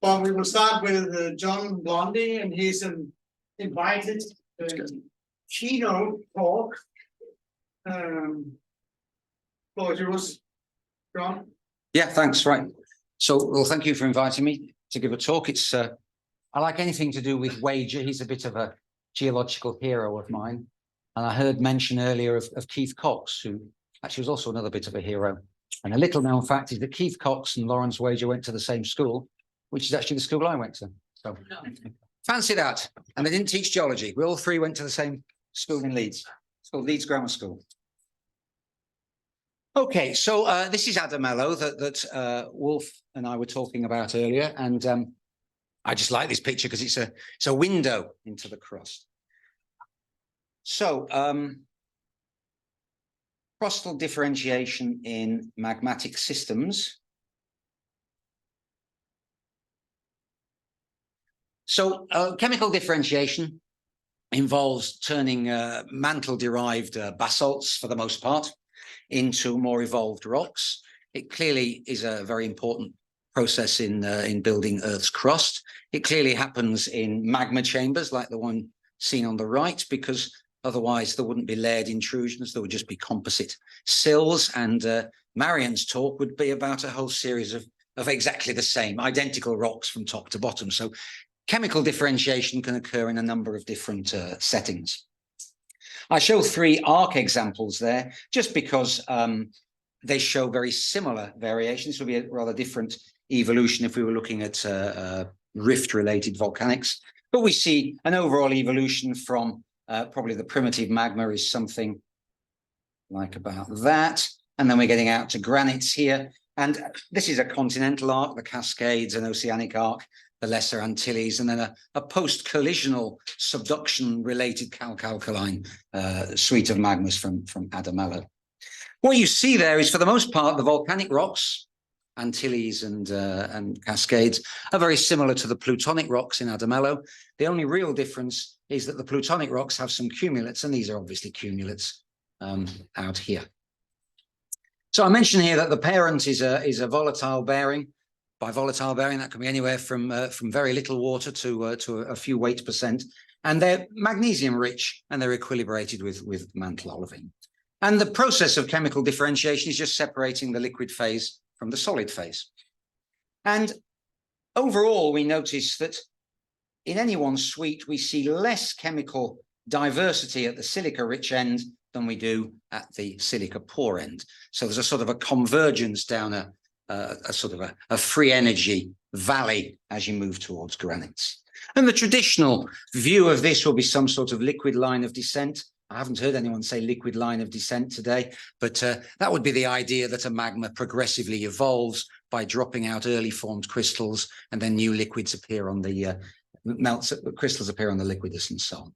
But we will start with John Blundy, and he's invited keynote talk. For yours, John. Yeah, thanks. Right. So, well, thank you for inviting me to give a talk. It's I like anything to do with Wager. He's a bit of a geological hero of mine. And I heard mention earlier of Keith Cox, who actually was also another bit of a hero. And a little known fact is that Keith Cox and Lawrence Wager went to the same school, which is actually the school I went to. So fancy that. And they didn't teach geology. We all three went to the same school in Leeds. It's called Leeds Grammar School. Okay, so this is Adamello that Wolf and I were talking about earlier. And I just like this picture because it's a window into the crust. So crustal differentiation in magmatic systems. So chemical differentiation involves turning mantle-derived basalts, for the most part, into more evolved rocks. It clearly is a very important process in building Earth's crust. It clearly happens in magma chambers like the one seen on the right, because otherwise there wouldn't be layered intrusions. There would just be composite sills. And Marian's talk would be about a whole series of exactly the same, identical rocks from top to bottom. So chemical differentiation can occur in a number of different settings. I show three arc examples there, just because they show very similar variations. This would be a rather different evolution if we were looking at rift-related volcanics. But we see an overall evolution from probably the primitive magma is something like about that. And then we're getting out to granites here. And this is a continental arc, the Cascades, an oceanic arc, the Lesser Antilles, and then a post-collisional subduction-related calc-alkaline suite of magmas from Adamello. What you see there is, for the most part, the volcanic rocks, Antilles and Cascades, are very similar to the plutonic rocks in Adamello. The only real difference is that the plutonic rocks have some cumulates, and these are obviously cumulates out here. So I mentioned here that the parent is a volatile bearing. By volatile bearing, that can be anywhere from very little water to a few weight percent. And they're magnesium rich, and they're equilibrated with mantle olivine. And the process of chemical differentiation is just separating the liquid phase from the solid phase. And overall, we notice that in any one suite, we see less chemical diversity at the silica-rich end than we do at the silica-poor end. So there's a sort of a convergence down a sort of a free energy valley as you move towards granites. And the traditional view of this will be some sort of liquid line of descent. I haven't heard anyone say liquid line of descent today, but that would be the idea that a magma progressively evolves by dropping out early formed crystals, and then new liquids appear on the crystals appear on the liquidus and so on.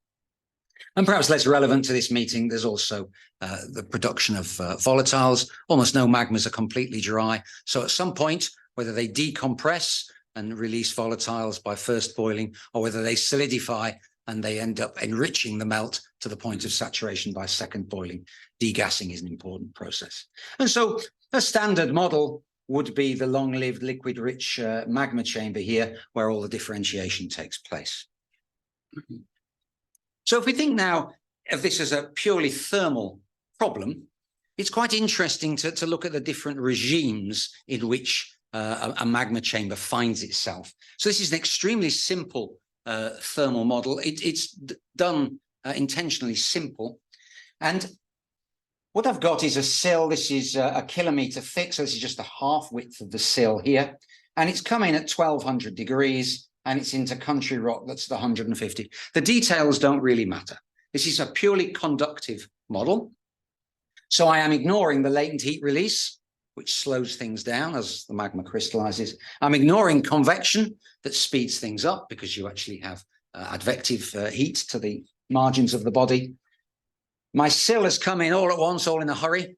And perhaps less relevant to this meeting, there's also the production of volatiles. Almost no magmas are completely dry. So at some point, whether they decompress and release volatiles by first boiling, or whether they solidify and they end up enriching the melt to the point of saturation by second boiling, degassing is an important process. And so a standard model would be the long-lived liquid-rich magma chamber here, where all the differentiation takes place. So if we think now of this as a purely thermal problem, it's quite interesting to look at the different regimes in which a magma chamber finds itself. So this is an extremely simple thermal model. It's done intentionally simple. And what I've got is a sill. This is a kilometer thick. So this is just the half width of the sill here. And it's coming at 1200 degrees. And it's into country rock that's the 150. The details don't really matter. This is a purely conductive model. So I am ignoring the latent heat release, which slows things down as the magma crystallizes. I'm ignoring convection that speeds things up because you actually have advective heat to the margins of the body. My sill has come in all at once, all in a hurry.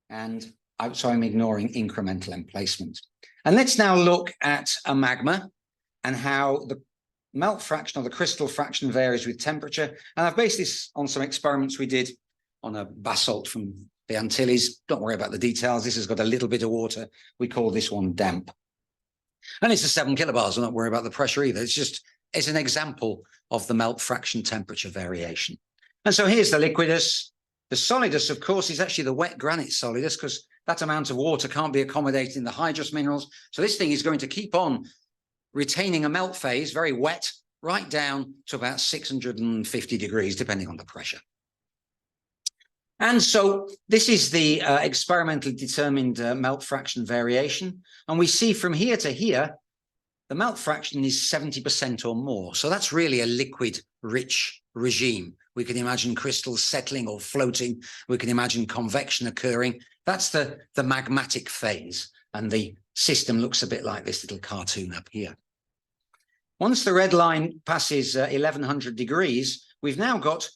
And so I'm ignoring incremental emplacement. And let's now look at a magma and how the melt fraction or the crystal fraction varies with temperature. And I've based this on some experiments we did on a basalt from the Antilles. Don't worry about the details. This has got a little bit of water. We call this one damp. And it's a 7 kilobars. I'm not worried about the pressure either. It's an example of the melt fraction temperature variation. And so here's the liquidus. The solidus, of course, is actually the wet granite solidus, because that amount of water can't be accommodated in the hydrous minerals. So this thing is going to keep on retaining a melt phase, very wet, right down to about 650 degrees, depending on the pressure. And so this is the experimentally determined melt fraction variation. And we see from here to here, the melt fraction is 70% or more. So that's really a liquid-rich regime. We can imagine crystals settling or floating. We can imagine convection occurring. That's the magmatic phase. And the system looks a bit like this little cartoon up here. Once the red line passes 1100 degrees, we've now got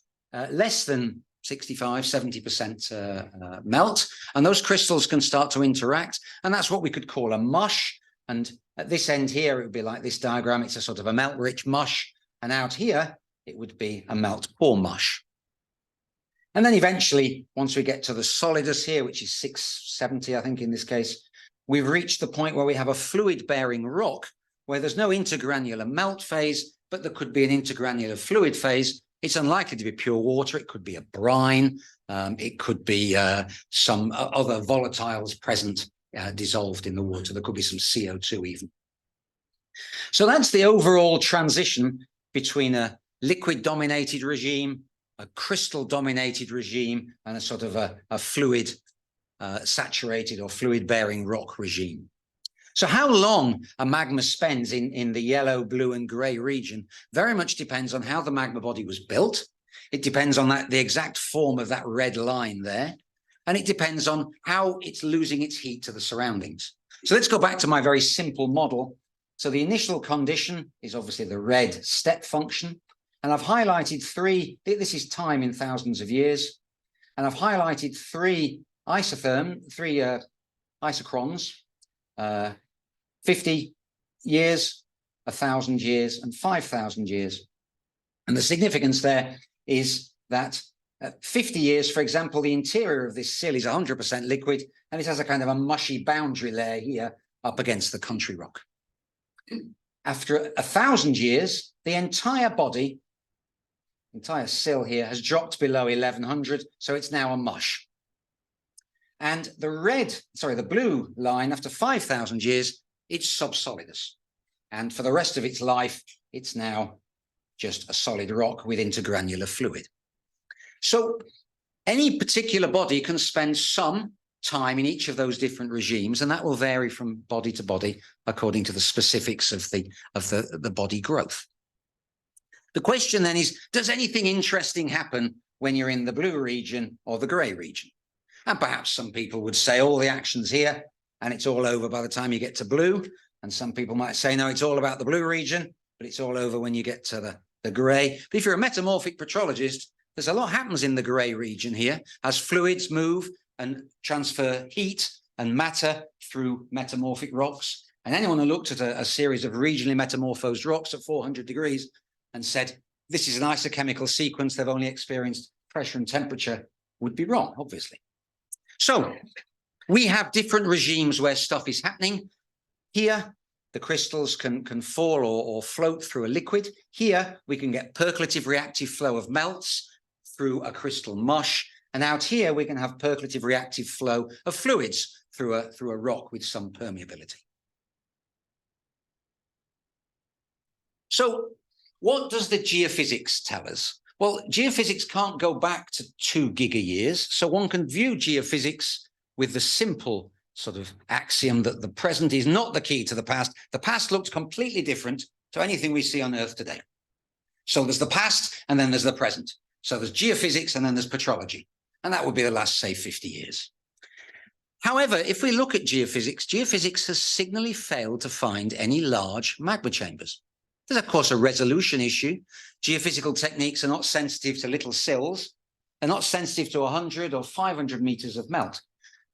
less than 65, 70% melt, and those crystals can start to interact, and that's what we could call a mush. And at this end here, it would be like this diagram. It's a sort of a melt-rich mush, and out here, it would be a melt-poor mush. And then eventually, once we get to the solidus here, which is 670, I think in this case, we've reached the point where we have a fluid-bearing rock, where there's no intergranular melt phase, but there could be an intergranular fluid phase. It's unlikely to be pure water. It could be a brine. It could be some other volatiles present, dissolved in the water. There could be some CO2 even. So that's the overall transition between a liquid-dominated regime, a crystal-dominated regime, and a sort of a fluid saturated or fluid-bearing rock regime. So how long a magma spends in the yellow, blue, and grey region very much depends on how the magma body was built. It depends on the exact form of that red line there. And it depends on how it's losing its heat to the surroundings. So let's go back to my very simple model. So the initial condition is obviously the red step function. And I've highlighted this is time in thousands of years. And I've highlighted three isochrons, 50 years, 1,000 years, and 5,000 years. And the significance there is that at 50 years, for example, the interior of this sill is 100% liquid, and it has a kind of a mushy boundary layer here up against the country rock. After 1,000 years, the entire body, entire sill here, has dropped below 1100, so it's now a mush. And the blue line, after 5,000 years, it's subsolidus. And for the rest of its life, it's now just a solid rock with intergranular fluid. So any particular body can spend some time in each of those different regimes, and that will vary from body to body according to the specifics of the body growth. The question then is, does anything interesting happen when you're in the blue region or the grey region? And perhaps some people would say all the action's here and it's all over by the time you get to blue. And some people might say, no, it's all about the blue region, but it's all over when you get to the grey. But if you're a metamorphic petrologist, there's a lot happens in the grey region here as fluids move and transfer heat and matter through metamorphic rocks. And anyone who looked at a series of regionally metamorphosed rocks at 400 degrees and said, this is an isochemical sequence, they've only experienced pressure and temperature, would be wrong, obviously. So we have different regimes where stuff is happening. Here, the crystals can fall or float through a liquid. Here, we can get percolative reactive flow of melts through a crystal mush. And out here, we can have percolative reactive flow of fluids through a rock with some permeability. So what does the geophysics tell us? Well, geophysics can't go back to 2 gigayears, so one can view geophysics with the simple sort of axiom that the present is not the key to the past. The past looks completely different to anything we see on Earth today. So there's the past, and then there's the present. So there's geophysics, and then there's petrology. And that would be the last, say, 50 years. However, if we look at geophysics, geophysics has signally failed to find any large magma chambers. There's, of course, a resolution issue. Geophysical techniques are not sensitive to little sills. They're not sensitive to 100 or 500 meters of melt.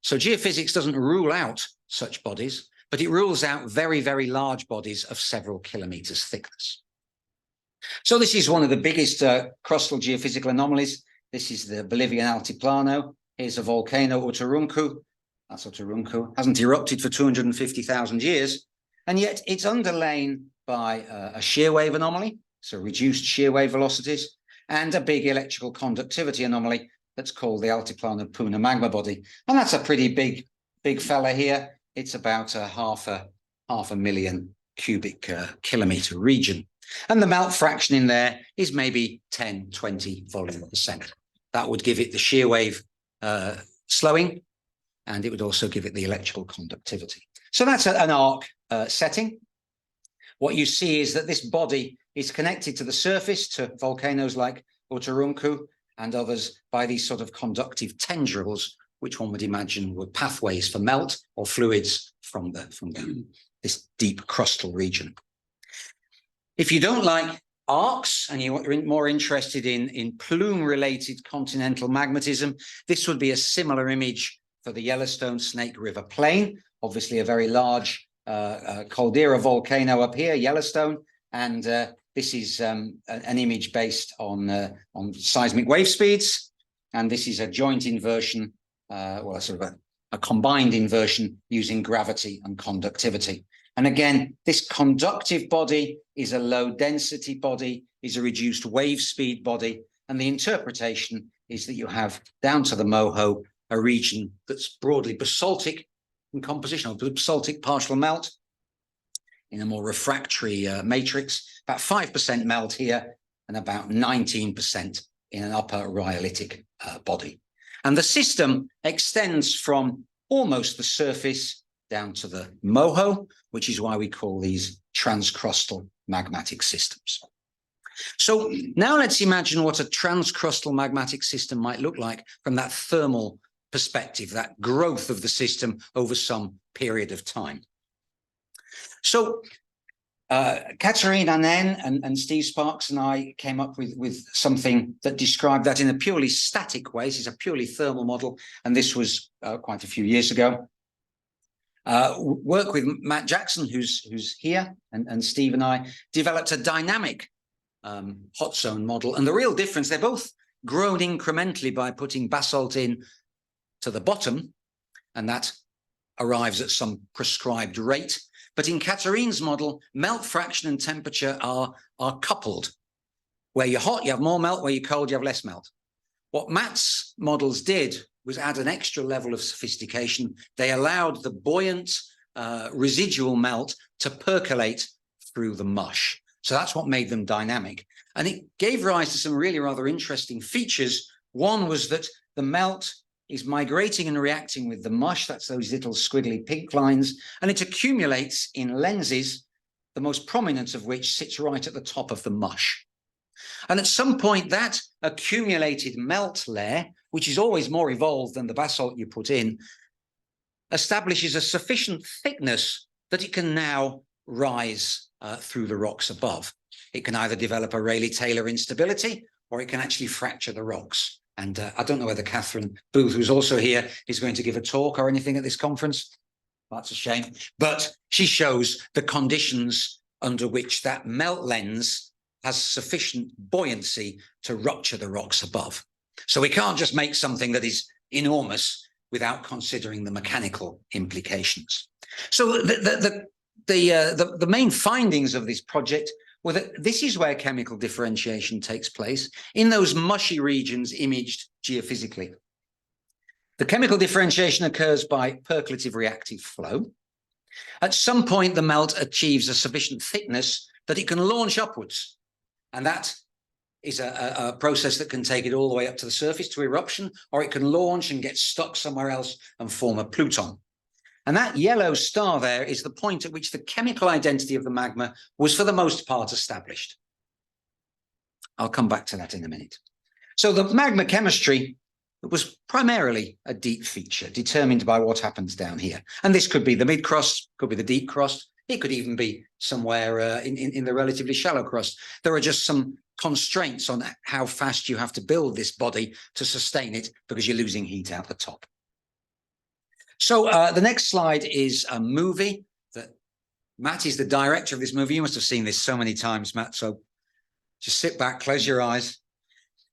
So geophysics doesn't rule out such bodies, but it rules out very, very large bodies of several kilometers thickness. So this is one of the biggest crustal geophysical anomalies. This is the Bolivian Altiplano. Here's a volcano, Uturuncu. That's Uturuncu. Hasn't erupted for 250,000 years. And yet it's underlain by a shear wave anomaly, so reduced shear wave velocities, and a big electrical conductivity anomaly that's called the Altiplano Puna magma body. And that's a pretty big fella here. It's about half a million cubic kilometer region. And the melt fraction in there is maybe 10, 20 volume%. That would give it the shear wave slowing, and it would also give it the electrical conductivity. So that's an arc setting. What you see is that this body is connected to the surface, to volcanoes like Uturuncu and others, by these sort of conductive tendrils, which one would imagine were pathways for melt or fluids from this deep crustal region. If you don't like arcs and you're more interested in plume-related continental magmatism, this would be a similar image for the Yellowstone Snake River Plain. Obviously, a very large caldera volcano up here, Yellowstone, and this is an image based on seismic wave speeds, and this is a joint inversion, well, sort of a combined inversion using gravity and conductivity. And again, this conductive body is a low density body, is a reduced wave speed body, and the interpretation is that you have down to the Moho a region that's broadly basaltic in composition, or basaltic partial melt in a more refractory matrix, about 5% melt here and about 19% in an upper rhyolitic body. And the system extends from almost the surface down to the Moho, which is why we call these transcrustal magmatic systems. So now let's imagine what a transcrustal magmatic system might look like from that thermal perspective, that growth of the system over some period of time. So Katerina Nen and Steve Sparks and I came up with something that described that in a purely static way. This is a purely thermal model, and this was quite a few years ago. Work with Matt Jackson, who's here, and Steve and I developed a dynamic hot zone model. And the real difference, they're both grown incrementally by putting basalt in to the bottom, and that arrives at some prescribed rate. But in Katerina's model, melt fraction and temperature are coupled. Where you're hot, you have more melt. Where you're cold, you have less melt. What Matt's models did was add an extra level of sophistication. They allowed the buoyant residual melt to percolate through the mush. So that's what made them dynamic. And it gave rise to some really rather interesting features. One was that the melt is migrating and reacting with the mush. That's those little squiggly pink lines. And it accumulates in lenses, the most prominent of which sits right at the top of the mush. And at some point, that accumulated melt layer, which is always more evolved than the basalt you put in, establishes a sufficient thickness that it can now rise through the rocks above. It can either develop a Rayleigh-Taylor instability, or it can actually fracture the rocks. And I don't know whether Catherine Booth, who's also here, is going to give a talk or anything at this conference. That's a shame. But she shows the conditions under which that melt lens has sufficient buoyancy to rupture the rocks above. So we can't just make something that is enormous without considering the mechanical implications. So the main findings of this project were that this is where chemical differentiation takes place, in those mushy regions imaged geophysically. The chemical differentiation occurs by percolative reactive flow. At some point, the melt achieves a sufficient thickness that it can launch upwards. And that is a process that can take it all the way up to the surface to eruption, or it can launch and get stuck somewhere else and form a pluton. And that yellow star there is the point at which the chemical identity of the magma was for the most part established. I'll come back to that in a minute. So the magma chemistry was primarily a deep feature determined by what happens down here. And this could be the mid-crust, could be the deep crust. It could even be somewhere in the relatively shallow crust. There are just some constraints on how fast you have to build this body to sustain it, because you're losing heat out the top. So the next slide is a movie that Matt is the director of this movie. You must have seen this so many times, Matt. So just sit back, close your eyes.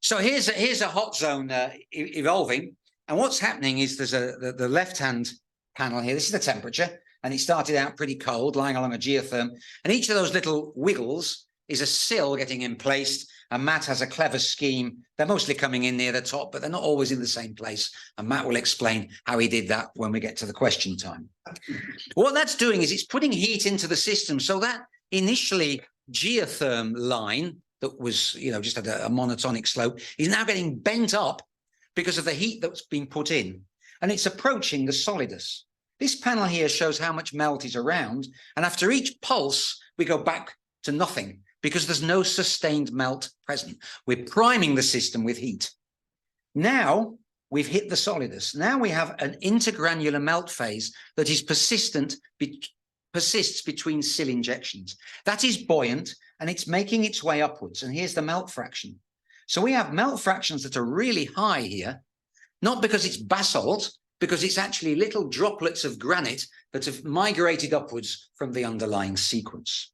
So here's a hot zone evolving. And what's happening is there's the left-hand panel here. This is the temperature. and it started out pretty cold, lying along a geotherm. And each of those little wiggles is a sill getting emplaced. And Matt has a clever scheme. They're mostly coming in near the top, but they're not always in the same place. And Matt will explain how he did that when we get to the question time. What that's doing is it's putting heat into the system. So that initially geotherm line that was, just had a monotonic slope is now getting bent up because of the heat that's been put in. And it's approaching the solidus. This panel here shows how much melt is around. And after each pulse, we go back to nothing because there's no sustained melt present. We're priming the system with heat. Now we've hit the solidus. Now we have an intergranular melt phase that is persists between sill injections. That is buoyant and it's making its way upwards. And here's the melt fraction. So we have melt fractions that are really high here, not because it's basalt, because it's actually little droplets of granite that have migrated upwards from the underlying sequence.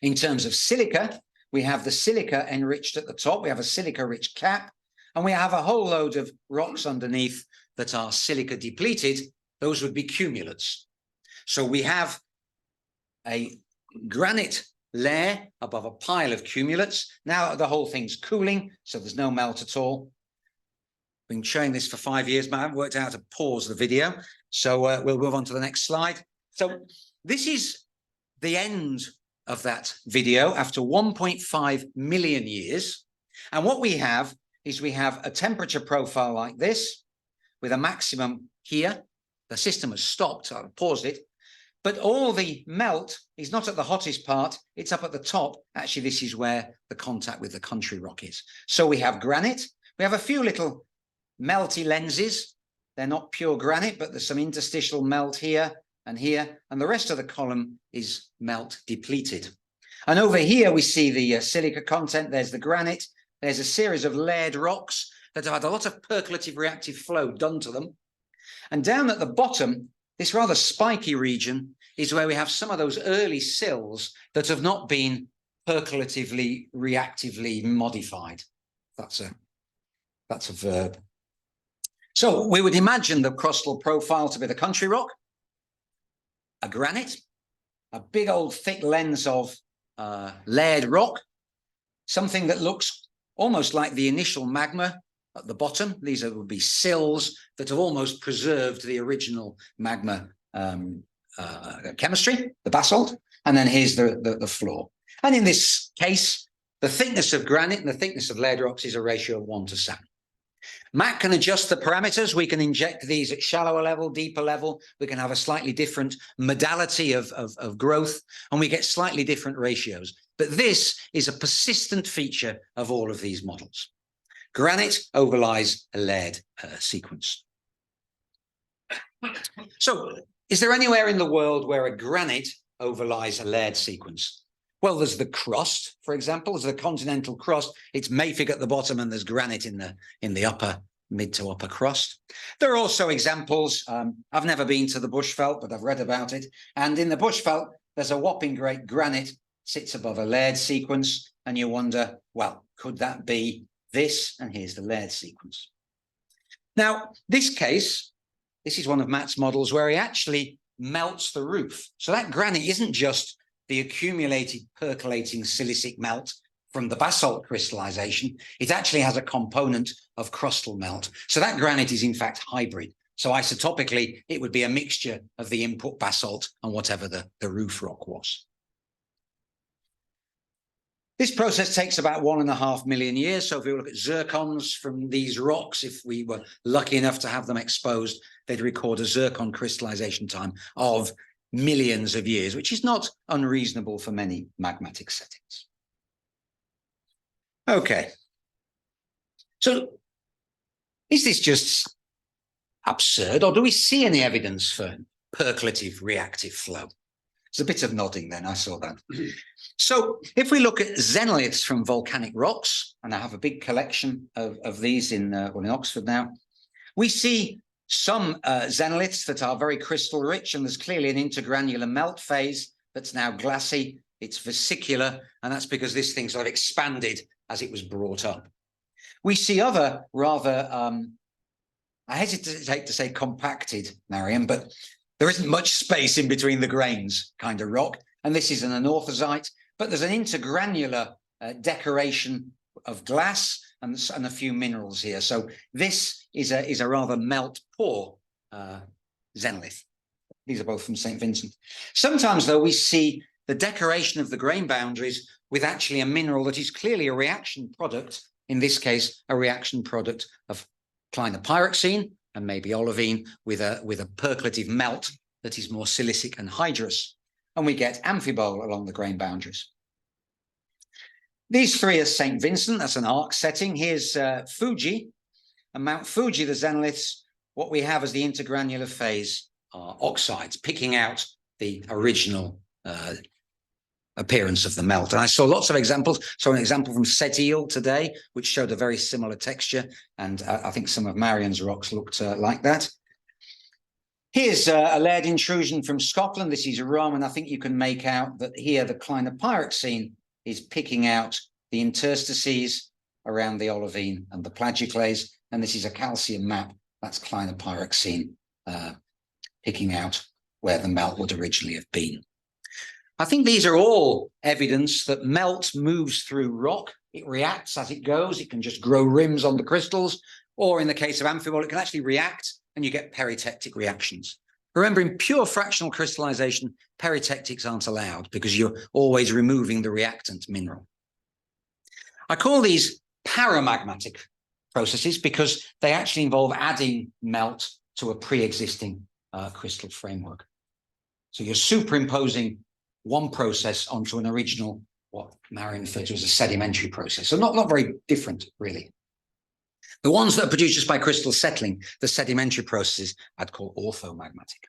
In terms of silica, we have the silica enriched at the top. We have a silica-rich cap, and we have a whole load of rocks underneath that are silica depleted. Those would be cumulates. So we have a granite layer above a pile of cumulates. Now the whole thing's cooling, so there's no melt at all. Been showing this for 5 years, but I haven't worked out how to pause the video. So we'll move on to the next slide. So this is the end of that video after 1.5 million years. And what we have is we have a temperature profile like this with a maximum here. The system has stopped, so I've paused it. But all the melt is not at the hottest part, it's up at the top. Actually, this is where the contact with the country rock is. So we have granite. We have a few little melty lenses. They're not pure granite, but there's some interstitial melt here and here. And the rest of the column is melt depleted. And over here, we see the silica content. There's the granite. There's a series of layered rocks that have had a lot of percolative reactive flow done to them. And down at the bottom, this rather spiky region is where we have some of those early sills that have not been percolatively reactively modified. That's a verb. So we would imagine the crustal profile to be the country rock, a granite, a big old thick lens of layered rock, something that looks almost like the initial magma at the bottom. These would be sills that have almost preserved the original magma chemistry, the basalt, and then here's the floor. And in this case, the thickness of granite and the thickness of layered rocks is a ratio of 1 to 7. Matt can adjust the parameters. We can inject these at shallower level, deeper level. We can have a slightly different modality of growth, and we get slightly different ratios. But this is a persistent feature of all of these models. Granite overlies a layered sequence. So is there anywhere in the world where a granite overlies a layered sequence? Well, there's the crust, for example. There's the continental crust. It's mafic at the bottom, and there's granite in the upper, mid to upper crust. There are also examples. I've never been to the bushveld, but I've read about it. And in the bushveld, there's a whopping great granite sits above a layered sequence, and you wonder, well, could that be this? And here's the layered sequence. Now, this case, this is one of Matt's models where he actually melts the roof. So that granite isn't just the accumulated percolating silicic melt from the basalt crystallization. It actually has a component of crustal melt. So that granite is in fact hybrid. So isotopically, it would be a mixture of the input basalt and whatever the roof rock was. This process takes about 1.5 million years. So if we look at zircons from these rocks, if we were lucky enough to have them exposed, they'd record a zircon crystallization time of millions of years, which is not unreasonable for many magmatic settings. Okay. So is this just absurd, or do we see any evidence for percolative reactive flow? There's a bit of nodding then, I saw that. So if we look at xenoliths from volcanic rocks, and I have a big collection of these in Oxford now, we see some xenoliths that are very crystal rich, and there's clearly an intergranular melt phase that's now glassy. It's vesicular, and that's because this thing sort of expanded as it was brought up. We see other rather, I hesitate to say compacted, Mariam, but there isn't much space in between the grains kind of rock. And this is an anorthosite, but there's an intergranular decoration of glass and a few minerals here. So this is a rather melt poor xenolith. These are both from St. Vincent. Sometimes, though, we see the decoration of the grain boundaries with actually a mineral that is clearly a reaction product, in this case, a reaction product of clinopyroxene and maybe olivine with a percolative melt that is more silicic and hydrous. And we get amphibole along the grain boundaries. These three are St. Vincent, that's an arc setting. Here's Fuji, and Mount Fuji, the xenoliths, what we have as the intergranular phase are oxides, picking out the original appearance of the melt. And I saw lots of examples. So an example from Setil today, which showed a very similar texture. And I think some of Marion's rocks looked like that. Here's a layered intrusion from Scotland. This is Rum, and I think you can make out that here the clinopyroxene is picking out the interstices around the olivine and the plagioclase. And this is a calcium map. That's clinopyroxene picking out where the melt would originally have been. I think these are all evidence that melt moves through rock. It reacts as it goes. It can just grow rims on the crystals, or in the case of amphibole, it can actually react and you get peritectic reactions. Remember, in pure fractional crystallization, peritectics aren't allowed because you're always removing the reactant mineral. I call these paramagmatic processes because they actually involve adding melt to a pre-existing crystal framework. So you're superimposing one process onto an original, what Marion referred to as a sedimentary process. So not very different, really. The ones that are produced just by crystal settling, the sedimentary processes, I'd call orthomagmatic.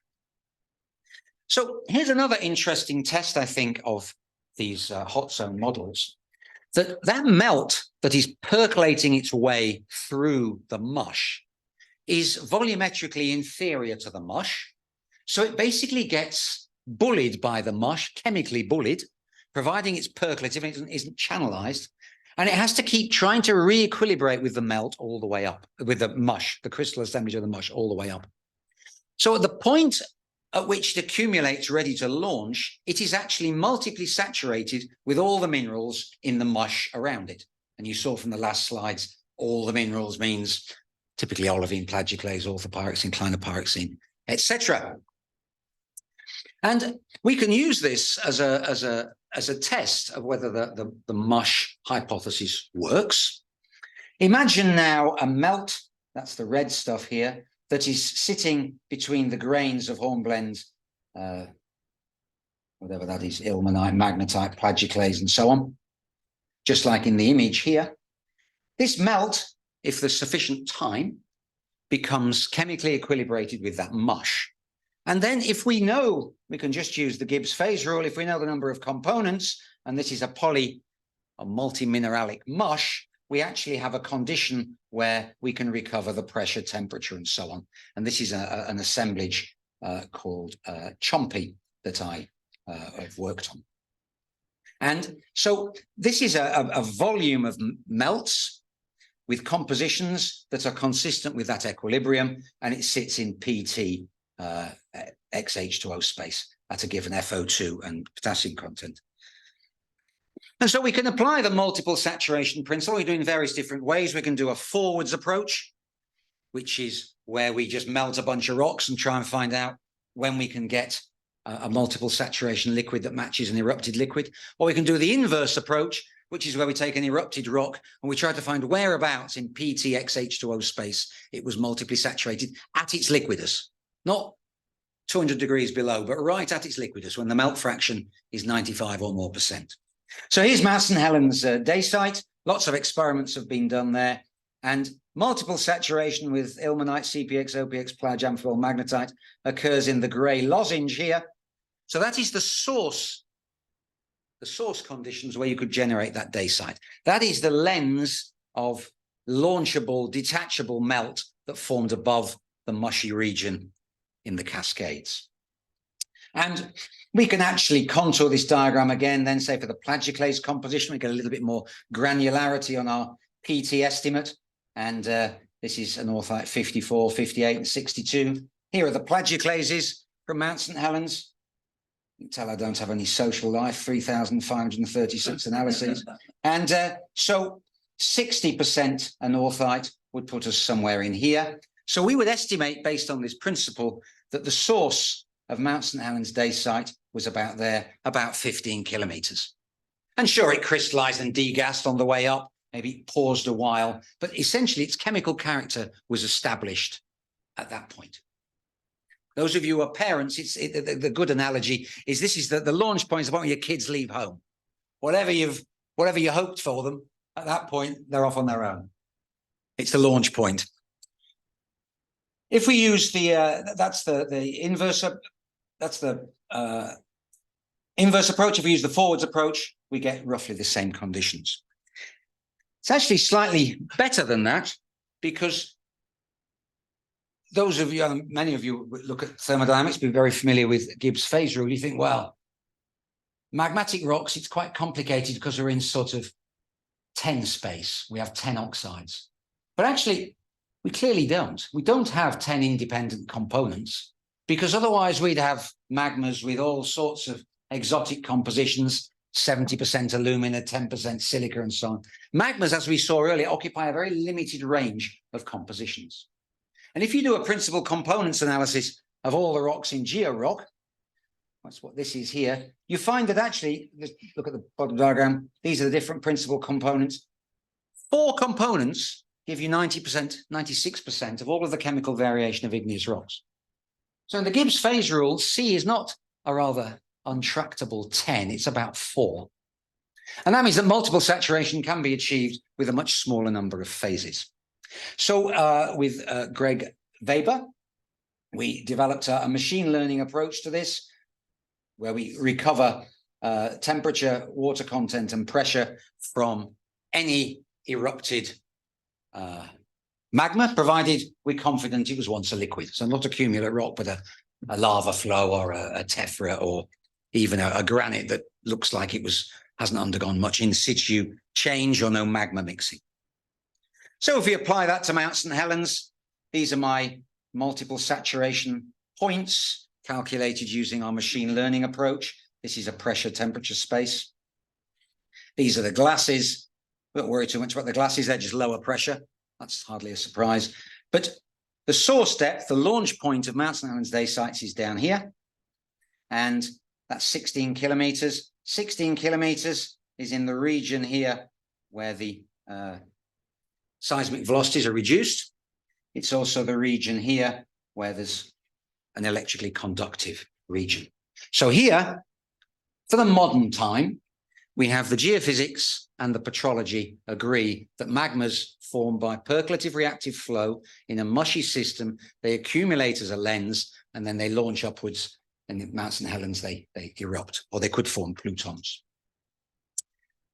So here's another interesting test, I think, of these hot zone models. That melt that is percolating its way through the mush is volumetrically inferior to the mush. So it basically gets bullied by the mush, chemically bullied, providing it's percolative and isn't channelized. And it has to keep trying to re-equilibrate with the melt all the way up, with the mush, the crystal assemblage of the mush all the way up. So at the point at which it accumulates ready to launch, it is actually multiply saturated with all the minerals in the mush around it. And you saw from the last slides, all the minerals means typically olivine, plagioclase, orthopyroxene, clinopyroxene, etc. And we can use this as a test of whether the mush hypothesis works. Imagine now a melt, that's the red stuff here, that is sitting between the grains of hornblende, whatever that is, ilmenite, magnetite, plagioclase, and so on, just like in the image here. This melt, if there's sufficient time, becomes chemically equilibrated with that mush. And then if we know, we can just use the Gibbs phase rule, if we know the number of components, and this is a multi-mineralic mush, we actually have a condition where we can recover the pressure, temperature, and so on. And this is an assemblage called Chompy that I have worked on. And so this is a volume of melts with compositions that are consistent with that equilibrium, and it sits in PT XH2O space at a given FO2 and potassium content. And so we can apply the multiple saturation principle. We do it in various different ways. We can do a forwards approach, which is where we just melt a bunch of rocks and try and find out when we can get a multiple saturation liquid that matches an erupted liquid. Or we can do the inverse approach, which is where we take an erupted rock and we try to find whereabouts in PT XH2O space it was multiply saturated at its liquidus. Not 200 degrees below, but right at its liquidus when the melt fraction is 95 or more %. So here's Mass and Helen's day site. Lots of experiments have been done there. And multiple saturation with ilmenite, CPX, OPX, plage, amphibole, magnetite occurs in the gray lozenge here. So that is the source conditions where you could generate that day site. That is the lens of launchable, detachable melt that formed above the mushy region in the Cascades. And we can actually contour this diagram again, then say for the plagioclase composition, we get a little bit more granularity on our PT estimate. And this is an orthite 54, 58, and 62. Here are the plagioclases. from Mount St. Helens. You can tell I don't have any social life, 3,536 analyses. And so 60% anorthite would put us somewhere in here. So we would estimate, based on this principle, that the source of Mount St. Helens dacite was about there, about 15 kilometers. And sure, it crystallized and degassed on the way up, maybe paused a while, but essentially its chemical character was established at that point. Those of you who are parents, the good analogy is this is the launch point is about when your kids leave home. Whatever you hoped for them, at that point, they're off on their own. It's the launch point. If we use that's the inverse, that's the inverse approach. If we use the forwards approach, we get roughly the same conditions. It's actually slightly better than that, because those of you, many of you look at thermodynamics, be very familiar with Gibbs phase rule. You think, well, magmatic rocks, it's quite complicated because we're in sort of 10 space. We have 10 oxides. But actually, we clearly don't. We don't have 10 independent components, because otherwise we'd have magmas with all sorts of exotic compositions, 70% alumina, 10% silica, and so on. Magmas, as we saw earlier, occupy a very limited range of compositions. And if you do a principal components analysis of all the rocks in georock, that's what this is here, you find that actually, just look at the bottom diagram, these are the different principal components. 4 components give you 90%, 96% of all of the chemical variation of igneous rocks. So in the Gibbs phase rule, C is not a rather untractable 10, it's about 4. And that means that multiple saturation can be achieved with a much smaller number of phases. So with Greg Weber, we developed a machine learning approach to this, where we recover temperature, water content, and pressure from any erupted magma, provided we're confident it was once a liquid. So not a cumulate rock, but a lava flow or a tephra, or even a granite that looks like it hasn't undergone much in situ change or no magma mixing. So if we apply that to Mount St. Helens, these are my multiple saturation points calculated using our machine learning approach. This is a pressure temperature space. These are the glasses. Don't worry too much about the glasses, they're just lower pressure. That's hardly a surprise. But the source depth, the launch point of Mount St. Helens dacite is down here. And that's 16 kilometers. 16 kilometers is in the region here where the seismic velocities are reduced. It's also the region here where there's an electrically conductive region. So here, for the modern time, we have the geophysics and the petrology agree that magmas form by percolative reactive flow in a mushy system. They accumulate as a lens, and then they launch upwards, and in Mount St. Helens, they erupt, or they could form plutons.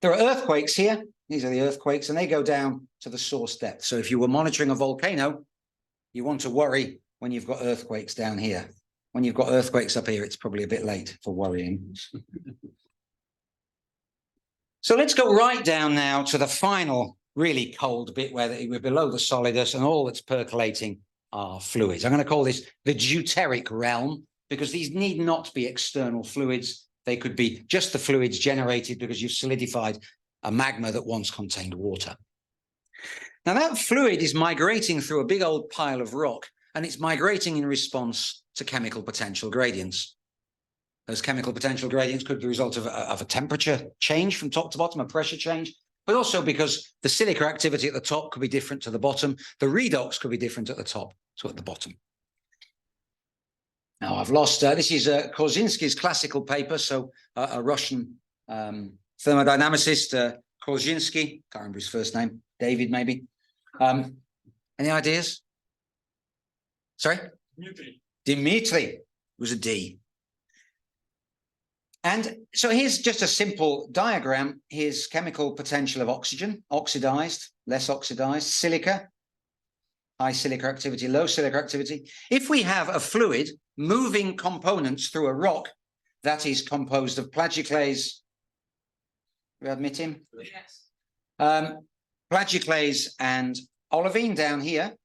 There are earthquakes here. These are the earthquakes, and they go down to the source depth. So if you were monitoring a volcano, you want to worry when you've got earthquakes down here. When you've got earthquakes up here, it's probably a bit late for worrying. So let's go right down now to the final really cold bit where we're below the solidus and all that's percolating are fluids. I'm going to call this the deuteric realm, because these need not be external fluids. They could be just the fluids generated because you've solidified a magma that once contained water. Now that fluid is migrating through a big old pile of rock, and it's migrating in response to chemical potential gradients. Those chemical potential gradients could be the result of a temperature change from top to bottom, a pressure change, but also because the silica activity at the top could be different to the bottom. The redox could be different at the top to at the bottom. Now I've lost, this is Korzinski's classical paper, so a Russian thermodynamicist, Korzinski, can't remember his first name, David maybe. Any ideas? Sorry? Dimitri. It was a D. And so here's just a simple diagram. Here's chemical potential of oxygen, oxidized, less oxidized, silica, high silica activity, low silica activity. If we have a fluid moving components through a rock that is composed of plagioclase, we admit him? Yes. Plagioclase and olivine down here,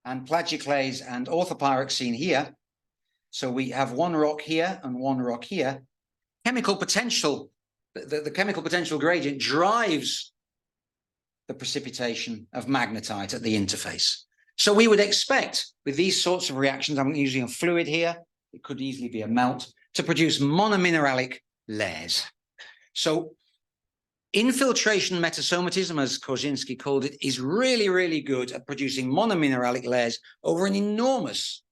and plagioclase and orthopyroxene here, So we have one rock here and one rock here. Chemical potential, the chemical potential gradient drives the precipitation of magnetite at the interface. So we would expect with these sorts of reactions, I'm using a fluid here, it could easily be a melt, to produce monomineralic layers. So infiltration metasomatism, as Korzynski called it, is really, really good at producing monomineralic layers over an enormous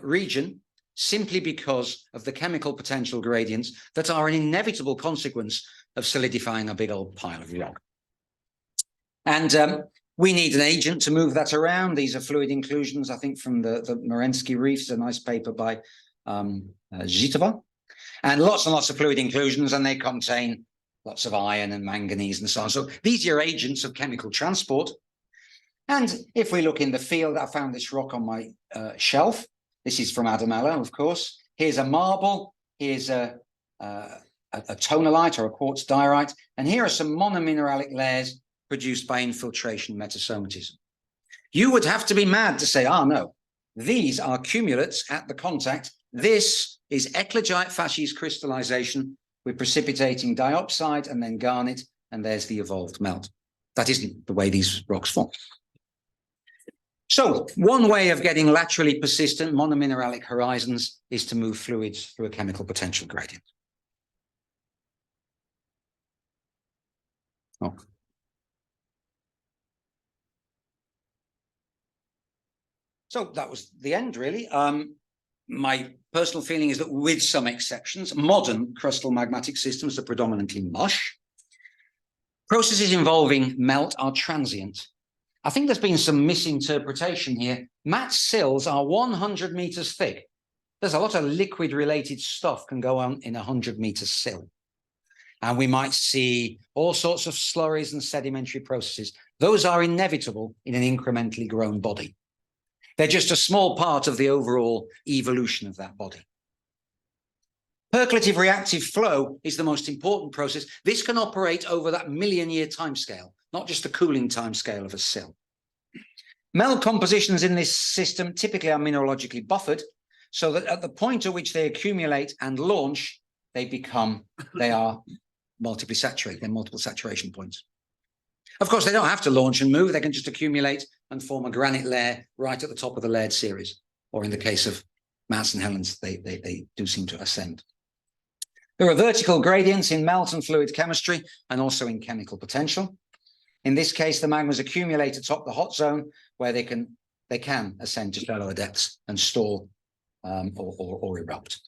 region, simply because of the chemical potential gradients that are an inevitable consequence of solidifying a big old pile of rock. And we need an agent to move that around. These are fluid inclusions, I think, from the Morensky reefs, a nice paper by Zitova. And lots of fluid inclusions, and they contain lots of iron and manganese and so on. So these are agents of chemical transport. And if we look in the field, I found this rock on my shelf. This is from Adamello, of course. Here's a marble. Here's a tonalite or a quartz diorite. And here are some monomineralic layers produced by infiltration metasomatism. You would have to be mad to say, no, these are cumulates at the contact. This is eclogite facies crystallization with precipitating diopside and then garnet, and there's the evolved melt. That isn't the way these rocks form. So one way of getting laterally persistent monomineralic horizons is to move fluids through a chemical potential gradient. Oh. So that was the end, really. My personal feeling is that with some exceptions, modern crustal magmatic systems are predominantly mush. Processes involving melt are transient. I think there's been some misinterpretation here. Matte sills are 100 meters thick. There's a lot of liquid-related stuff can go on in a 100-meter sill. And we might see all sorts of slurries and sedimentary processes. Those are inevitable in an incrementally grown body. They're just a small part of the overall evolution of that body. Percolative reactive flow is the most important process. This can operate over that million-year timescale, not just the cooling timescale of a sill. Melt compositions in this system typically are mineralogically buffered, so that at the point at which they accumulate and launch, they are multiply saturated. They're multiple saturation points. Of course, they don't have to launch and move. They can just accumulate and form a granite layer right at the top of the layered series. Or in the case of Mount St. Helens, they do seem to ascend. There are vertical gradients in melt and fluid chemistry and also in chemical potential. In this case, the magmas accumulate atop the hot zone where they can ascend to shallower depths and stall or erupt.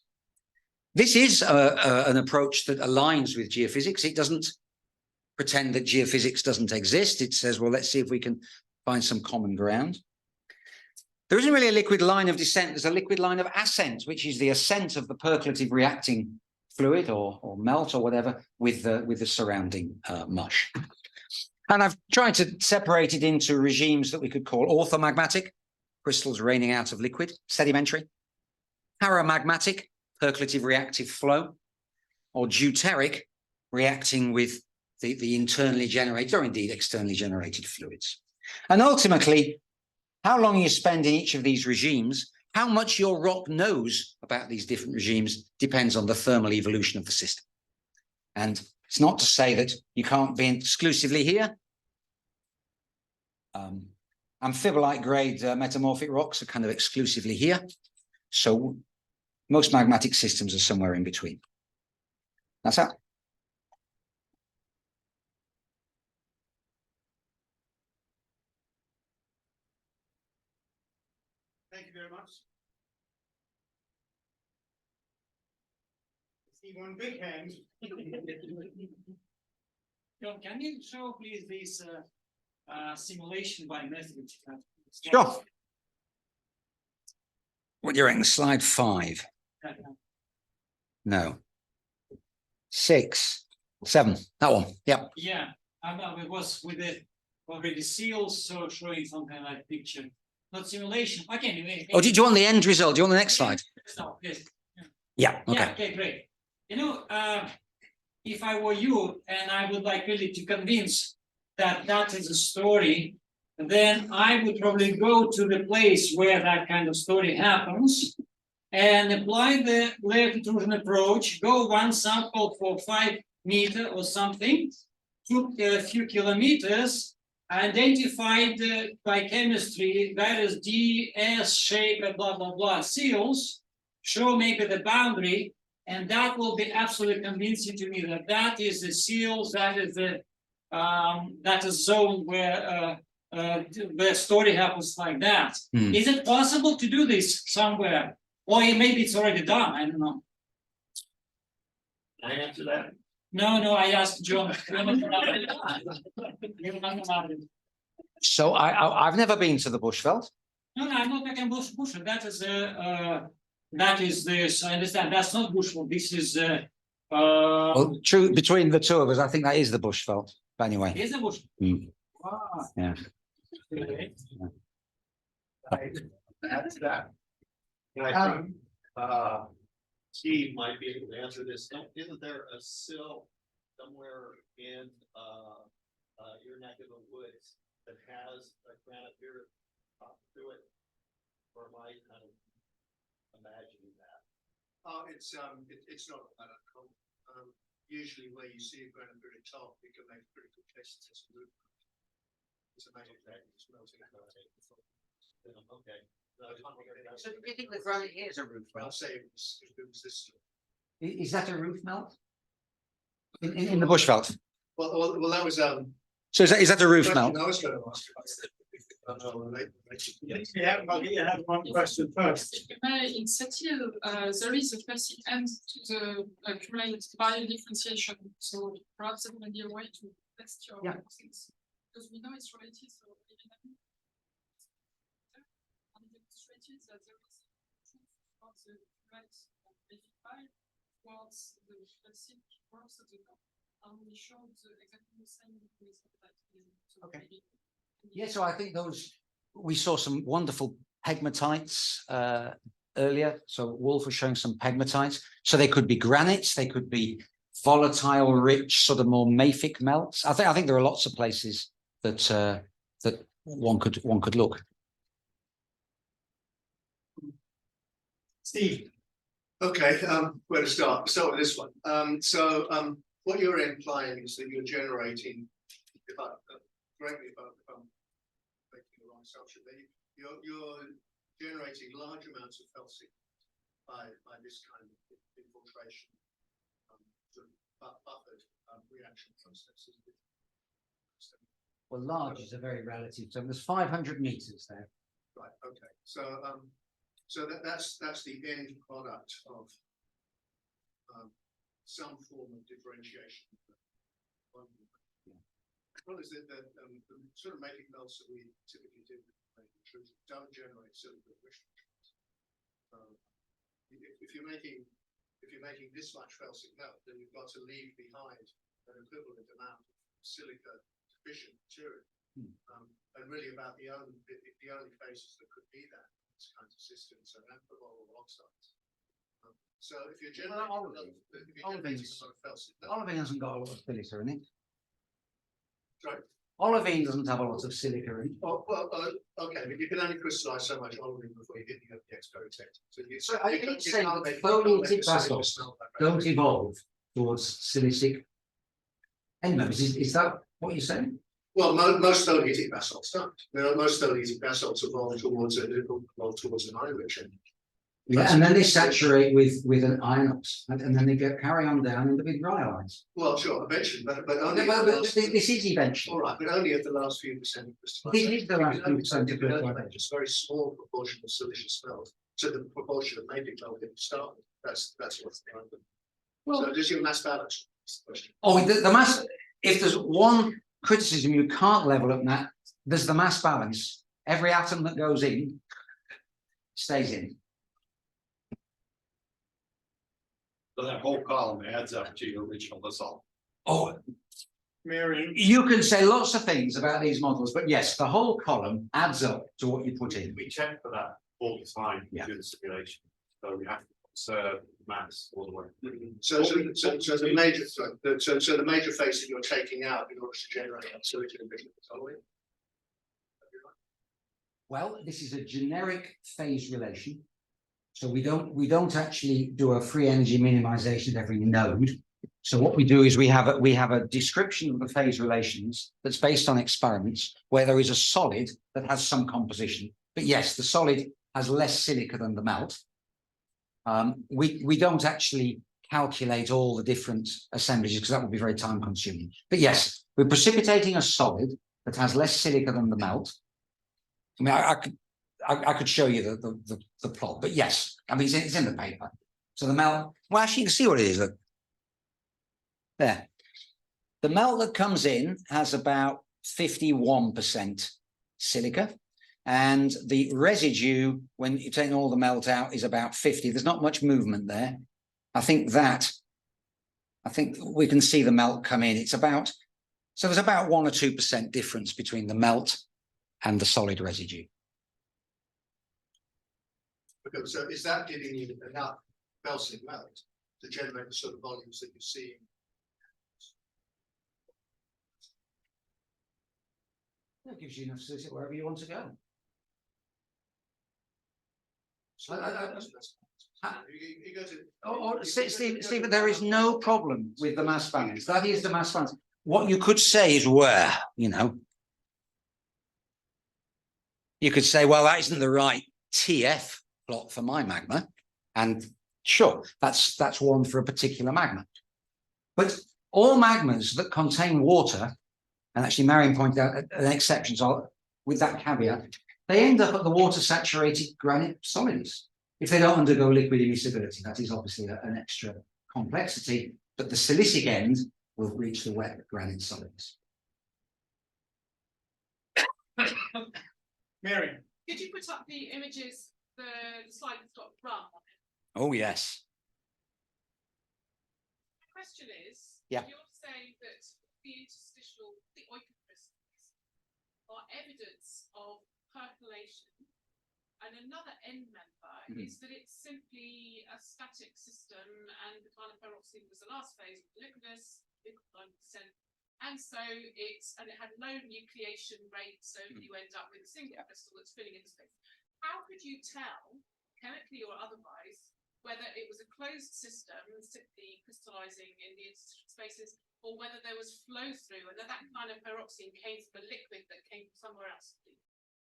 This is an approach that aligns with geophysics. It doesn't pretend that geophysics doesn't exist. It says, well, let's see if we can find some common ground. There isn't really a liquid line of descent. There's a liquid line of ascent, which is the ascent of the percolative reacting fluid or melt or whatever with the surrounding mush. And I've tried to separate it into regimes that we could call orthomagmatic, crystals raining out of liquid, sedimentary, paramagmatic, percolative reactive flow, or deuteric, reacting with the internally generated or indeed externally generated fluids. And ultimately, how long you spend in each of these regimes, how much your rock knows about these different regimes depends on the thermal evolution of the system. And it's not to say that you can't be exclusively here. Amphibolite grade metamorphic rocks are kind of exclusively here. So most magmatic systems are somewhere in between. That's that. Thank you very much. I see one big hand. John, can you show please this simulation by method? Sure. What you're in slide 5? No. 6, 7. That one. Yeah. Yeah. It was with the already seals, so showing some kind of like picture. Not simulation. Okay. Oh, do you want the end result? Do you want the next slide? Yes. Yeah. Okay. Yeah, okay, great. You know, if I were you and I would like really to convince that that is a story, then I would probably go to the place where that kind of story happens and apply the layer intrusion approach, go one sample for 5 meters or something, took a few kilometers, identified by chemistry various D, S shape, and blah, blah, blah seals, show maybe the boundary, and that will be absolutely convincing to me that that is the seals, that is the zone where the story happens like that. Is it possible to do this somewhere? Or maybe it's already done, I don't know. Can I answer that? No, I asked John. So I've never been to the Bushveld. No, I'm not talking bushveld. That is this. I understand. That's not bushveld. This is Well, true, between the two of us, I think that is the Bushveld. But anyway. Is it bushveld? Ah. Yeah. Okay. That's that. And I think Steve might be able to answer this. Isn't there a sill somewhere in your neck of the woods that has a granite pier top to it? Or am I kind of imagining that? It's not that common. Usually where you see a granite pier at top, you can make pretty good cases as a roof. It's amazing that it's melting. Okay. So do you think the granite here is a roof I'll melt? say it was this. Is that a roof melt? In the Bushveld? Well, that was So is that a roof question melt? I was going to ask. Yeah, but you have one question first. In Setil, there is a classic end to the accumulated biodifferentiation, so perhaps that may be a way to test your things. Because we know it's related, so and demonstrated that there is truth of the right of AFI towards the classic works of the top. And we showed exactly the same with that. So Okay. maybe- Yeah, so I think we saw some wonderful pegmatites earlier. So Wolf was showing some pegmatites. So they could be granites, they could be volatile, rich, sort of more mafic melts. I think there are lots of places that that one could look. Steve. Okay, where to start? Start with this one. What you're implying is that you're generating, correct me if I'm making the wrong assumption, that you're generating large amounts of felsic by this kind of infiltration, sort of buffered reaction processes. Well, large is a very relative term. There's 500 meters there. Right. Okay. So that's the end product of some form of differentiation. Well, is that the sort of making melts that we typically do don't generate silicon enrichment. If you're making this much felsic melt, then you've got to leave behind an equivalent amount of silica deficient material. And really about the only phases that could be that this kind of systems are amphibole or oxides. So if you're generating Olivine hasn't got a lot of silica in it. Sorry? Olivine doesn't have a lot of silica in it. Oh, well, okay, but you can only crystallize so much olivine before you hit the expo tech. So I think saying that foliatic basalts don't evolve towards silicic end members. Is that what you're saying? Well, most foliatic basalts don't. Most foliatic basalts evolve towards an iron-rich end. Yeah, and then they saturate with an iron oxide, and then they carry on down into big dry lines. Well, sure, eventually, but only. This is eventually. All right, but only at the last few percent of This is the last few percent of Just a crystallization. very small proportion of silicious melt to the proportion of mafic melt at the start. That's what's the problem. Well, So does your mass balance? Question. oh, the mass. If there's one criticism you can't level at that, there's the mass balance. Every atom that goes in stays in. So that whole column adds up to your original basalt. Oh, Marion. you can say lots of things about these models, but yes, the whole column adds up to what you put in. We check for that all the time Yeah. through the simulation, so we have to observe mass all the way. So the major, so the major phase that you're taking out in order to generate that silicon enrichment is olivine. Well, this is a generic phase relation. So we don't actually do a free energy minimization at every node. So what we do is we have a description of the phase relations that's based on experiments where there is a solid that has some composition. But yes, the solid has less silica than the melt. We don't actually calculate all the different assemblages because that would be very time consuming. But yes, we're precipitating a solid that has less silica than the melt. I mean, I could show you the plot, but yes, I mean, it's in the paper. So the melt, well, actually, you can see what it is. Look. There. The melt that comes in has about 51% silica. And the residue, when you take all the melt out, is about 50. There's not much movement there. I think we can see the melt come in. It's about, so there's about 1 or 2% difference between the melt and the solid residue. Okay, so is that giving you enough felsic melt to generate the sort of volumes that you see? That gives you enough silica wherever you want to go. So Stephen, there is no problem with the mass balance. That is the mass balance. What you could say is where, you know, you could say, well, that isn't the right TF plot for my magma. And sure, that's one for a particular magma. But all magmas that contain water, and actually Marion pointed out an exception, so with that caveat, they end up at the water saturated granite solids. If they don't undergo liquid immiscibility, that is obviously an extra complexity, but the silicic end will reach the wet granite solids. Marion. Could you put up the images, the slide that's got run on it? Oh, yes. The question is, Yeah. you're saying that the interstitial, the oikocrystals are evidence of percolation, and another end member is that it's simply a static system, and the kind of peroxide was the last phase of liquidus, 9%, and so it had low nucleation rate, so you end up with a single crystal that's filling in space. How could you tell, chemically or otherwise, whether it was a closed system, simply crystallizing in the interstitial spaces, or whether there was flow through, and that kind of peroxide came from a liquid that came from somewhere else?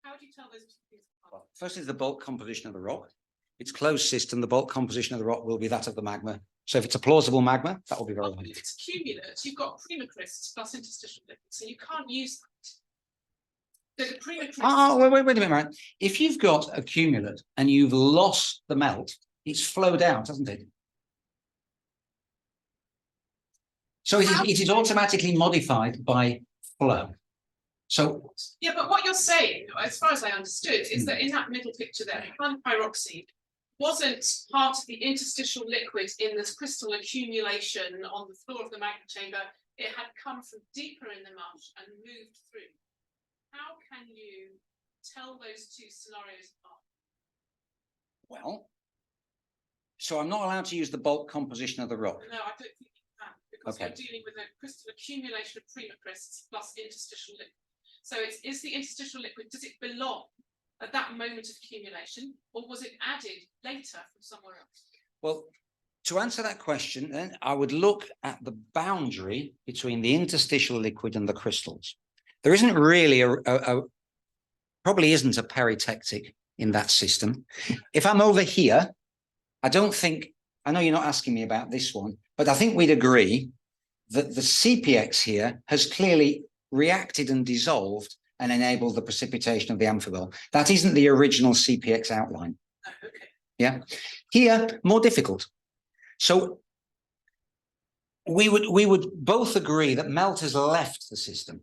How do you tell those two things apart? First is the bulk composition of the rock. It's closed system. The bulk composition of the rock will be that of the magma. So if it's a plausible magma, that will be very If it's cumulate, you've got primocrysts plus interstitial liquid, so you can't use that. So the primocryst. Oh, wait a minute, right? If you've got a cumulate and you've lost the melt, it's flowed out, hasn't it? So it is automatically modified by flow. So yeah, but what you're saying, as far as I understood, is that in that middle picture there, the pyroxene wasn't part of the interstitial liquid in this crystal accumulation on the floor of the magma chamber. It had come from deeper in the mush and moved through. How can you tell those two scenarios apart? well, so I'm not allowed to use the bulk composition of the rock. No, I don't think you can, because Okay. we're dealing with a crystal accumulation of primocrysts plus interstitial liquid. So is the interstitial liquid, does it belong at that moment of accumulation, or was it added later from somewhere else? Well, to answer that question, then I would look at the boundary between the interstitial liquid and the crystals. There isn't really probably isn't a peritectic in that system. If I'm over here, I don't think, I know you're not asking me about this one, but I think we'd agree that the CPX here has clearly reacted and dissolved and enabled the precipitation of the amphibole. That isn't the original CPX outline. Oh, okay. Yeah. Here, more difficult. So we would both agree that melt has left the system,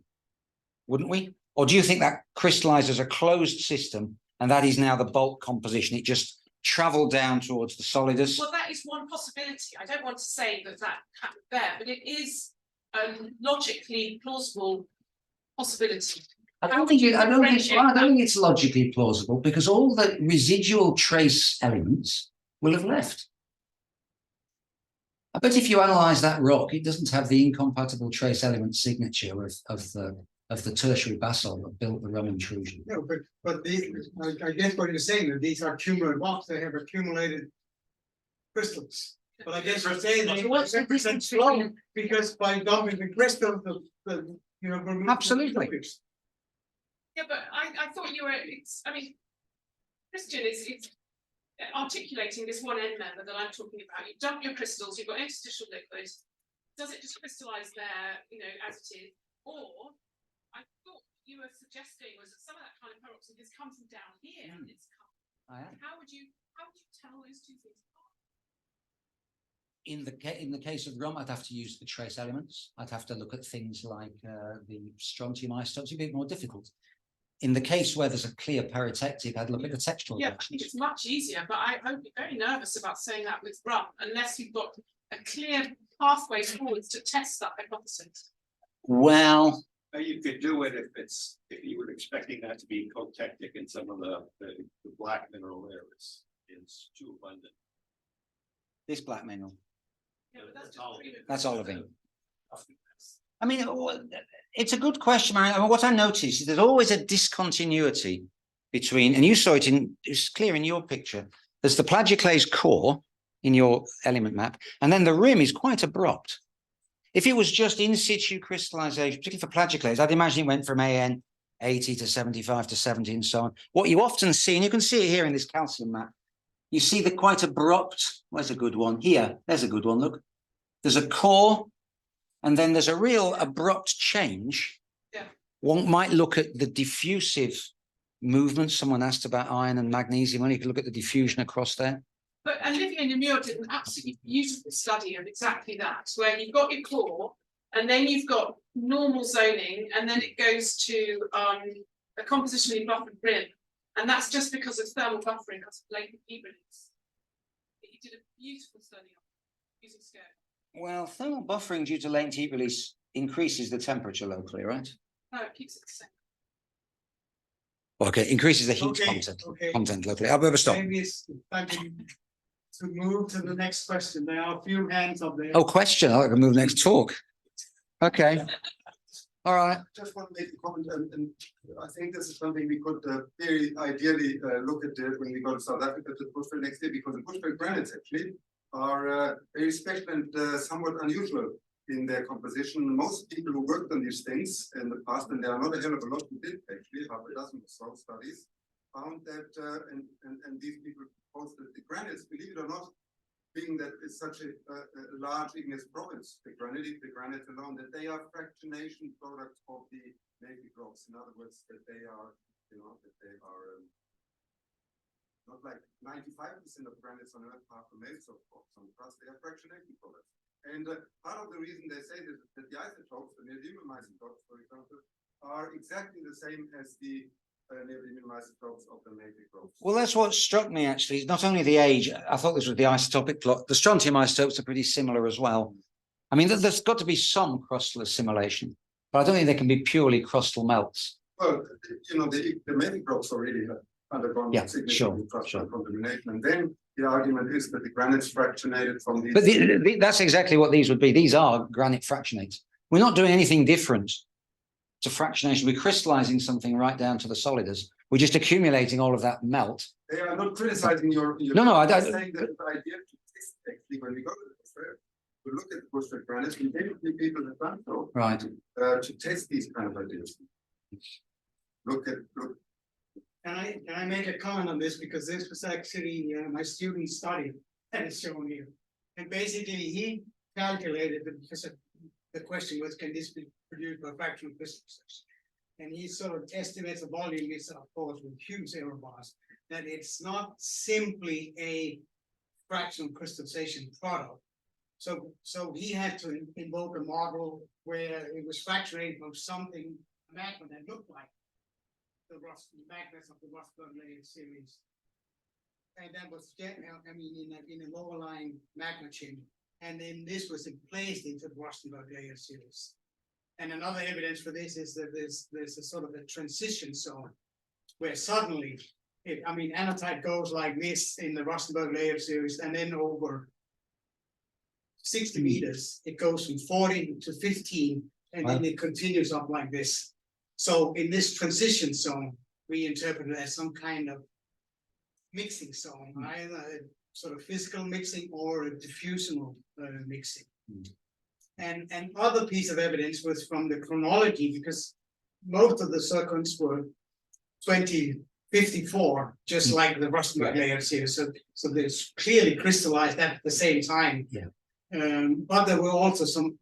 wouldn't we? Or do you think that crystallizes a closed system and that is now the bulk composition? It just traveled down towards the solidus? Well, that is one possibility. I don't want to say that that happened there, but it is a logically plausible possibility. I don't think it's logically plausible because all the residual trace elements will have left. I bet if you analyze that rock, it doesn't have the incompatible trace element signature of the of the tertiary basalt that built the rum intrusion. No, but I guess what you're saying, that these are cumulative rocks, they have accumulated crystals. But I guess you're saying they represent slow, because by dumping the crystal, the you know. remove the Absolutely. liquids. Yeah, but I thought you were, I mean, Christian is articulating this one end member that I'm talking about. You dump your crystals, you've got interstitial liquid. Does it just crystallize there, you know, as it is? Or I thought you were suggesting was that some of that kind of peroxide has come from down here and it's come. How would you tell those two things apart? In the case of rum, I'd have to use the trace elements. I'd have to look at things like the strontium isotopes. It'd be more difficult. In the case where there's a clear peritectic, I'd look at the textual Yeah, I reactions. think it's much easier, but I'm very nervous about saying that with rum, unless you've got a clear pathway forwards to test that hypothesis. Well, You could do it if you were expecting that to be cotectic and some of the black mineral there is too abundant. this black mineral, Yeah, but that's just that's olivine. I mean, it's a good question. I mean, what I noticed is there's always a discontinuity between, and you saw it it's clear in your picture. There's the plagioclase core in your element map, and then the rim is quite abrupt. If it was just in situ crystallization, particularly for plagioclase, I'd imagine it went from AN 80 to 75 to 70 and so on. What you often see, and you can see it here in this calcium map, you see the quite abrupt, where's a good one? Here, there's a good one, look. There's a core, and then there's a real abrupt change. Yeah. One might look at the diffusive movement. Someone asked about iron and magnesium. Well, you can look at the diffusion across there. But Olivier Nemur did an absolutely beautiful study of exactly that, where you've got your core, and then you've got normal zoning, and then it goes to a compositionally buffered rim. And that's just because of thermal buffering, because of latent heat release. He did a beautiful study on it, using scale. Well, thermal buffering due to latent heat release increases the temperature locally, right? No, it keeps it the same. Okay, increases the heat content locally. I'll ever stop. Maybe it's time to move to the next question. There are a few hands up there. Oh, question. I can move next talk. Okay. All right. Just want to make a comment, and I think this is something we could very ideally look at when we go to South Africa to Bushveld next year, because the Bushveld granites actually are very special and somewhat unusual in their composition. Most people who worked on these things in the past, and there are not a hell of a lot who did actually, half a dozen or so studies, found that, and these people posted the granites, believe it or not, being that it's such a large igneous province, the granite alone, that they are fractionation products of the native rocks. In other words, that they are, that they are not like 95% of granites on Earth are from meltwater rocks on crust. They are fractionation products. And part of the reason they say that the isotopes, the neodymium isotopes, for example, are exactly the same as the neodymium isotopes of the native rocks. Well, that's what struck me actually. Not only the age, I thought this was the isotopic plot. The strontium isotopes are pretty similar as well. I mean, there's got to be some crustal assimilation, but I don't think they can be purely crustal melts. Well, the native rocks already have undergone significant crustal contamination, and then the argument is that the granite's fractionated from these. But that's exactly what these would be. These are granite fractionates. We're not doing anything different to fractionation. We're crystallizing something right down to the solidas. We're just accumulating all of that melt. They are not criticizing your No, I I'm don't. saying that the idea to test actually when we go to the Bushveld, to look at the Bushveld granites, we basically people have done so. Right. To test these kind of ideas. Look. Can I make a comment on this, because this was actually my student study that is shown here. And basically he calculated that, because the question was, can this be produced by fractional crystallization? And he sort of estimates the volume, is of course with huge error bars, that it's not simply a fractional crystallization product. So he had to invoke a model where it was fractionated from something, a magma that looked like the magnets of the Rustenburg layer series. And that was, I mean, in a lower lying magma chain. And then this was placed into the Rustenburg layer series. And another evidence for this is that there's a sort of a transition zone where suddenly, anatite goes like this in the Rustenburg layer series, and then over 60 meters, it goes from 40 to 15, and then it continues up like this. So in this transition zone, we interpret it as some kind of mixing zone, either a sort of physical mixing or a diffusional mixing. And other piece of evidence was from the chronology, because most of the circuits were 2054, just like the Rosenberg layers here. So there's clearly crystallized at the same time. Yeah. But there were also some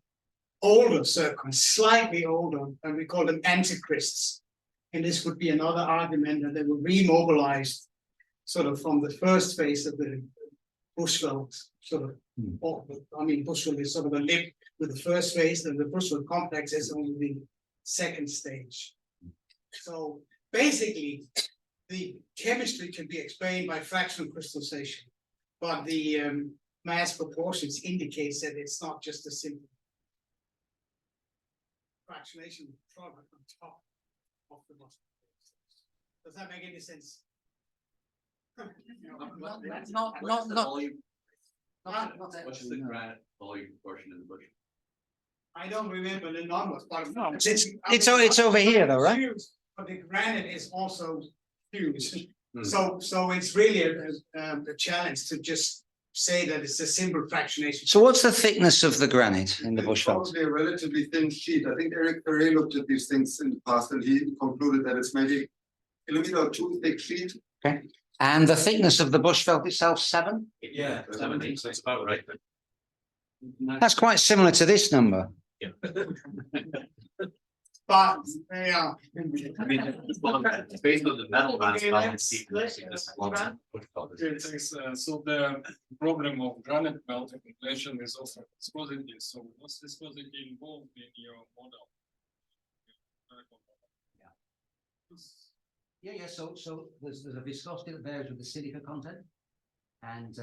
older circuits, slightly older, and we call them anticrysts. And this would be another argument that they were remobilized sort of from the first phase of the Bushveld sort of, I mean, Bushveld is sort of a link with the first phase, and the Bushveld complex is only the second stage. So basically, the chemistry can be explained by fractional crystallization, but the mass proportions indicates that it's not just a simple fractionation product on top of the bottom. Does that make any sense? What's the granite volume proportion in the bush? I don't remember the numbers, but It's over here though, right? huge, but the granite is also huge. Hmm. So it's really a challenge to just say that it's a simple fractionation. So what's the thickness of the granite in the It's Bushveld? probably a relatively thin sheet. I think Eric Perret looked at these things in the past and he concluded that it's maybe a kilometer or two thick sheet. Okay. And the thickness of the Bushveld itself, 7? Yeah, 17, so it's about right. That's quite similar to this number. Yeah. But yeah, I mean, it's based on the metal mass Okay, balance. let's- So the problem of granite melt accumulation is also viscosity. So what's viscosity involved in your model? Yeah. So there's a viscosity that varies with the silica content, and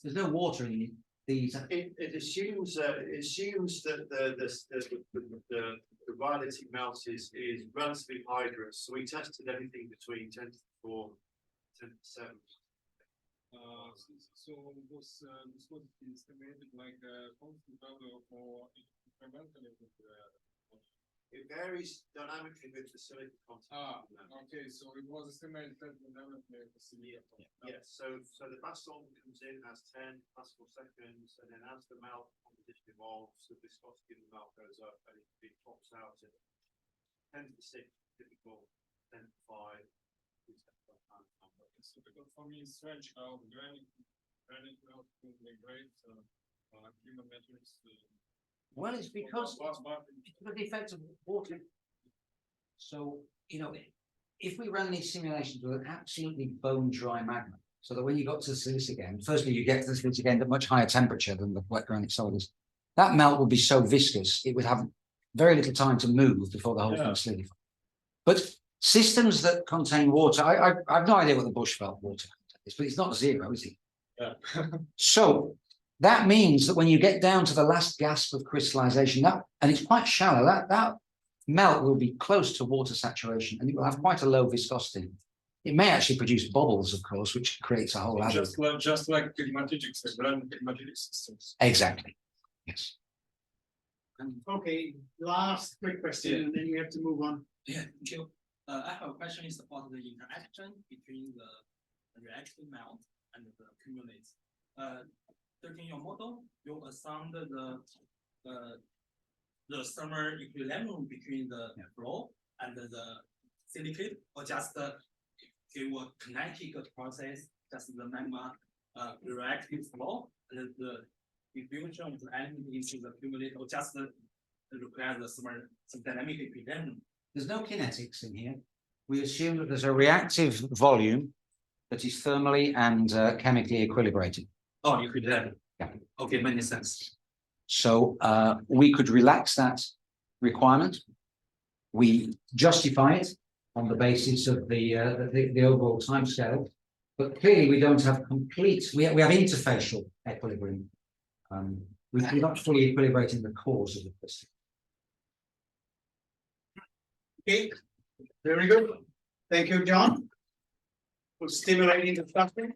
there's no water in these. It assumes that the violating melt is relatively hydrous, so we tested anything between 10 to 4, 10 to 7. So was viscosity estimated like a constant value for incrementally with It varies dynamically with the silica content. okay, so it was estimated dynamically with the silica. Yes, so the basalt comes in as 10 Pascal seconds, and then as the melt composition evolves, the viscosity of the melt goes up, and it tops out at 10 to 6, typical 10 to 5. So because for me, it's strange how granite melt can migrate human metrics. Well, it's because the effect of water. So, if we ran these simulations with an absolutely bone dry magma, so that when you got to the silice again, firstly, you get to the silice again at much higher temperature than the wet granite solid is. That melt would be so viscous, it would have very little time to move before the whole thing solidified. But systems that contain water, I've no idea what the Bushveld water content is, but it's not 0, is it? Yeah. So that means that when you get down to the last gasp of crystallization, and it's quite shallow, that melt will be close to water saturation, and it will have quite a low viscosity. It may actually produce bubbles, of course, which creates a whole ladder. Just like pigmatics, granite pigmatic systems. Exactly. Yes. okay, last quick question, and then we have to move on. Yeah, thank you. I have a question is about the interaction between the reaction melt and the accumulate. In your model, you assumed the thermal equilibrium between the flow and the silicate, or just give a kinetic process, just the magma reactive flow, and the diffusion of the element into the accumulate, or just require the some dynamic equilibrium. There's no kinetics in here. We assume that there's a reactive volume that is thermally and chemically equilibrated. Oh, you could have. Yeah. Okay, many sense. So we could relax that requirement. We justify it on the basis of the overall time scale, but clearly we don't have complete. We have interfacial equilibrium. We're not fully equilibrating the cores of the crystal. Okay, very good. Thank you, John, for stimulating the discussion.